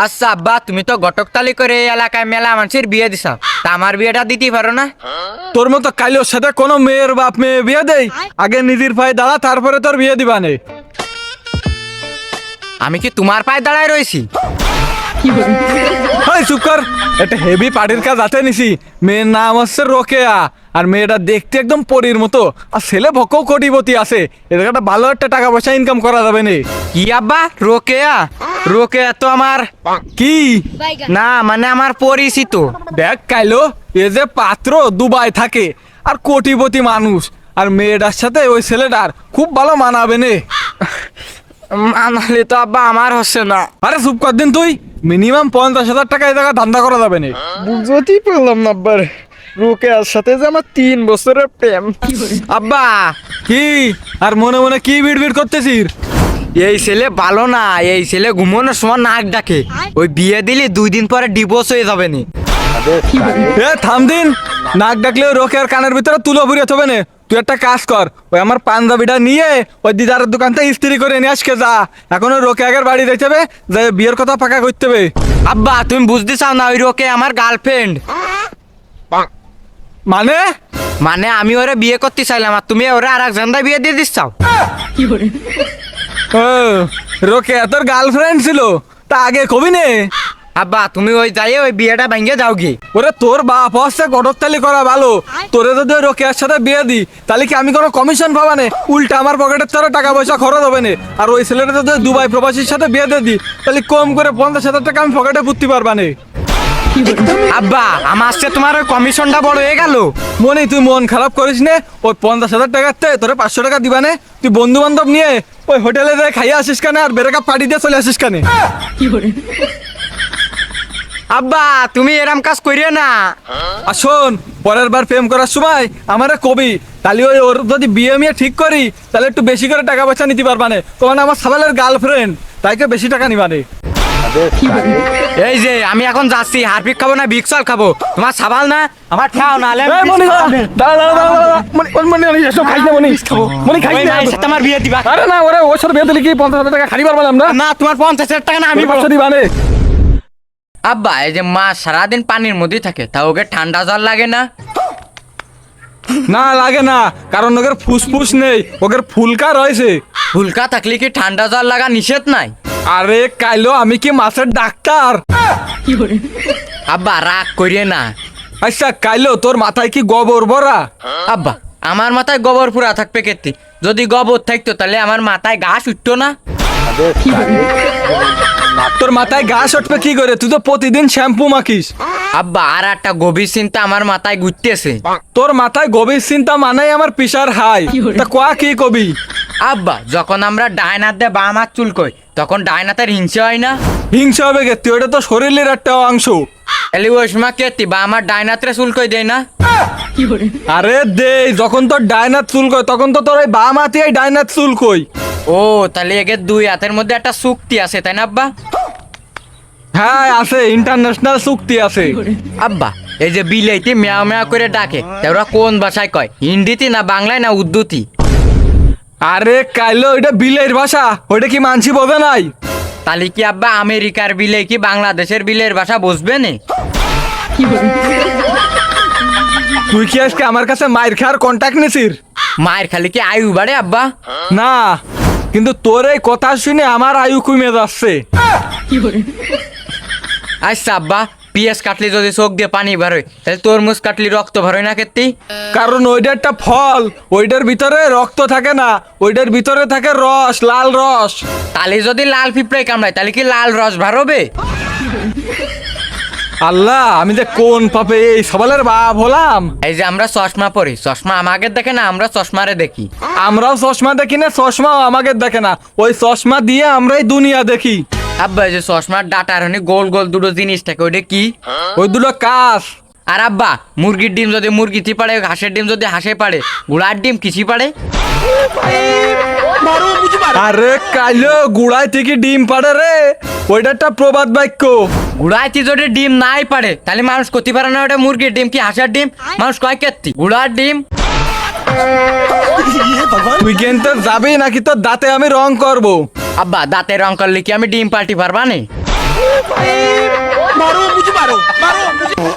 আচ্ছা আব্বা, তুমি তো ঘটকতালি করে এই এলাকায় মেলা মানুষের বিয়ে দিছা, তা আমার বিয়েটা দিতে পারো না? তোর মতো কাইলোর সাথে কোনো মেয়ের বাপ মেয়ে বিয়ে দেই? আগে নিজের পায়ে দাঁড়া, তারপরে তোর বিয়ে দিবানে। আমি কি তোমার পায়ে দাঁড়ায় রয়েছি? চুপ কর, একটা হেভি পার্টির কাজ আছে নিছি। মেয়ের নাম হচ্ছে রোকেয়া, আর মেয়েটা দেখতে একদম পরীর মতো, আর ছেলে ভক্কও কোটিপতি আছে। এদের একটা ভালো একটা টাকা পয়সা ইনকাম করা যাবে না। কি আব্বা, রোকেয়া? রোকেয়া তো আমার কি না, মানে আমার পরিচিত। দেখ কাইলো, এ যে পাত্র দুবাই থাকে আর কোটিপতি মানুষ, আর মেয়েটার সাথে ওই ছেলেটার খুব ভালো মানাবে নে। মানালে তো আব্বা আমার হচ্ছে না। আরে চুপ কর দিন তুই, মিনিমাম 50,000 টাকা এই জায়গা ধান্দা করা যাবে না। বুঝতেই পারলাম না আব্বার, রোকেয়ার সাথে যে আমার 3 বছরের প্রেম। আব্বা, কি আর মনে মনে কি বিড়বিড় করতেছিস? এই ছেলে ভালো না, এই ছেলে ঘুমানোর সময় নাক ডাকে। ওই বিয়ে দিলে 2 দিন পরে ডিভোর্স হয়ে যাবে নি। এ থাম দিন, নাক ডাকলে ওই রোকেয়ার কানের ভিতরে তুলো ভরিয়ে হবে না। তুই একটা কাজ কর, ওই আমার পাঞ্জাবিটা নিয়ে ওই দিদারের দোকান থেকে ইস্ত্রি করে নিয়ে আসকে যা। এখন ওই রোকেয়ার বাড়ি যাইতে হবে, যে বিয়ের কথা পাকা করতে হবে। আব্বা, তুমি বুঝতে চাও না, ওই রোকে আমার গার্লফ্রেন্ড। মানে মানে আমি ওরে বিয়ে করতে চাইলাম, আর তুমি ওরে আর এক জান্দায় বিয়ে দিয়ে দিচ্ছাও। ও, রোকেয়া তোর গার্লফ্রেন্ড ছিল? তা আগে কবি নে। আব্বা, তুমি ওই যাই ওই বিয়েটা ভেঙে যাও কি? ওরে তোর বাপ হচ্ছে ঘটকতালি করা ভালো। তোরে যদি ওই রোকেয়ার সাথে বিয়ে দিই, তাহলে কি আমি কোনো কমিশন পাবা নে? উল্টা আমার পকেটের তোর টাকা পয়সা খরচ হবে না। আর ওই ছেলেটা যদি দুবাই প্রবাসীর সাথে বিয়ে দিয়ে দিই, তাহলে কম করে 50,000 টাকা আমি পকেটে পুঁততে পারবা নে। আব্বা, আমার সাথে তোমার ওই কমিশনটা বড় হয়ে গেল। মনে তুই মন খারাপ করিস নে। ওই 50,000 টাকার থেকে তোরে 500 টাকা দিবা নে। তুই বন্ধু বান্ধব নিয়ে ওই হোটেলে যাই খাইয়ে আসিস কানে, আর বেরেকা পার্টি দিয়ে চলে আসিস কানে। আব্বা, তুমি এরম কাজ করিও না। আর শোন, পরের বার প্রেম করার সময় আমারে কবি, তাহলে ওই ওর যদি বিয়ে মিয়ে ঠিক করি, তাহলে একটু বেশি করে টাকা পয়সা নিতে পারবা নে। কারণ আমার সাবালের গার্লফ্রেন্ড, তাইকে বেশি টাকা নিবা নে। এই যে আমি এখন যাচ্ছি, হারপিক খাবো না ভিক্সল খাবো? তোমার সাবাল না, আমার খাও না। এই মনি, দাঁড়া দাঁড়া দাঁড়া দাঁড়া। মনি এসব খাইস না, মনি খাবো, মনি খাইস না। আমার বিয়ে দিবা? আরে না, ওরে ওর সাথে বিয়ে দিলে কি 50,000 টাকা খালি পারবা না? না, তোমার 50,000 টাকা না, আমি আমি 500 দিবা নে। আব্বা, এই যে মাছ সারাদিন পানির মধ্যেই থাকে, তা ওকে ঠান্ডা জল লাগে না? না লাগে না, কারণ ওদের ফুসফুস নেই, ওদের ফুলকা রয়েছে। ফুলকা থাকলে কি ঠান্ডা জল লাগা নিষেধ নাই? আরে কাইলো, আমি কি মাছের ডাক্তার? আব্বা, রাগ করিয়ে না। আচ্ছা কাইলো, তোর মাথায় কি গোবর ভরা? আব্বা, আমার মাথায় গোবর পুরা থাকবে কেতি? যদি গোবর থাকতো তাহলে আমার মাথায় ঘাস উঠতো না। তোর মাথায় ঘাস উঠবে কি করে? তুই তো প্রতিদিন শ্যাম্পু মাখিস। আব্বা, আর একটা গভীর চিন্তা আমার মাথায় ঘুরতেছে। তোর মাথায় গভীর চিন্তা মানেই আমার প্রেশার হাই। তা কোয়া কি কবি? আব্বা, যখন আমরা ডাইনার দিয়ে বাম হাত চুলকই, তখন ডাইনাতের হিংসা হয় না? হিংসা হবে কেতি? ওটা তো শরীরের একটা অংশ। এলি ওই সময় কেতি বা আমার ডাইনাতে চুলকই দেয় না? আরে দে, যখন তোর ডাইনাত চুলকই, তখন তো তোর ওই বাম হাতে ডাইনাত চুলকই। ও, তাহলে একে 2 হাতের মধ্যে একটা চুক্তি আছে, তাই না আব্বা? হ্যাঁ আছে, ইন্টারন্যাশনাল চুক্তি আছে। আব্বা, এই যে বিলাইতে মেয়া মেয়া করে ডাকে, তা ওরা কোন ভাষায় কয়? হিন্দিতে না বাংলায় না উর্দুতে? আরে কাইলো, ওইটা বিলের ভাষা, ওইটা কি মানছি বোঝে নাই? তাহলে কি আব্বা আমেরিকার বিলে কি বাংলাদেশের বিলের ভাষা বুঝবে না? তুই কি আজকে আমার কাছে মায়ের খাওয়ার কন্ট্যাক্ট নিছিস? মায়ের খালি কি আয়ু বাড়ে আব্বা? না, কিন্তু তোর এই কথা শুনে আমার আয়ু কমে যাচ্ছে। আচ্ছা আব্বা, পিঁয়াজ কাটলি যদি চোখ দিয়ে পানি বেরোয়, তাহলে তরমুজ কাটলি রক্ত বেরোয় না কেতি? কারণ ওইটা একটা ফল, ওইটার ভিতরে রক্ত থাকে না, ওইটার ভিতরে থাকে রস, লাল রস। তাহলে যদি লাল পিঁপড়ে কামড়ায়, তাহলে কি লাল রস বেরোবে? আল্লাহ, আমি যে কোন পাপে এই সবালের বাপ হলাম। এই যে আমরা চশমা পরি, চশমা আমাকে দেখে না, আমরা চশমারে দেখি। আমরাও চশমা দেখি না, চশমাও আমাকে দেখে না। ওই চশমা দিয়ে আমরাই দুনিয়া দেখি। আব্বা, এই যে চশমার ডাটার হনি গোল গোল দুটো জিনিস থাকে, ওইটা কি? ওই দুটো কাজ। আর আব্বা, মুরগির ডিম যদি মুরগিতে পারে, হাঁসের ডিম যদি হাঁসে পারে, ঘোড়ার ডিম কিসি পারে? আরে কাইলো, গুড়াই থেকে ডিম পাড়ে রে, ওইটা একটা প্রবাদ বাক্য। ঘোড়াইতে যদি ডিম নাই পারে, তাহলে মানুষ করতে পারে না ওটা মুরগির ডিম কি হাঁসের ডিম? মানুষ কয় কেতি ঘোড়ার ডিম? তুই কিন্তু যাবি নাকি তোর দাঁতে আমি রং করব? আব্বা, দাঁতে রং করলে কি আমি ডিম পাল্টি পারবা নে? मारो मुझे मारो मारो मुझे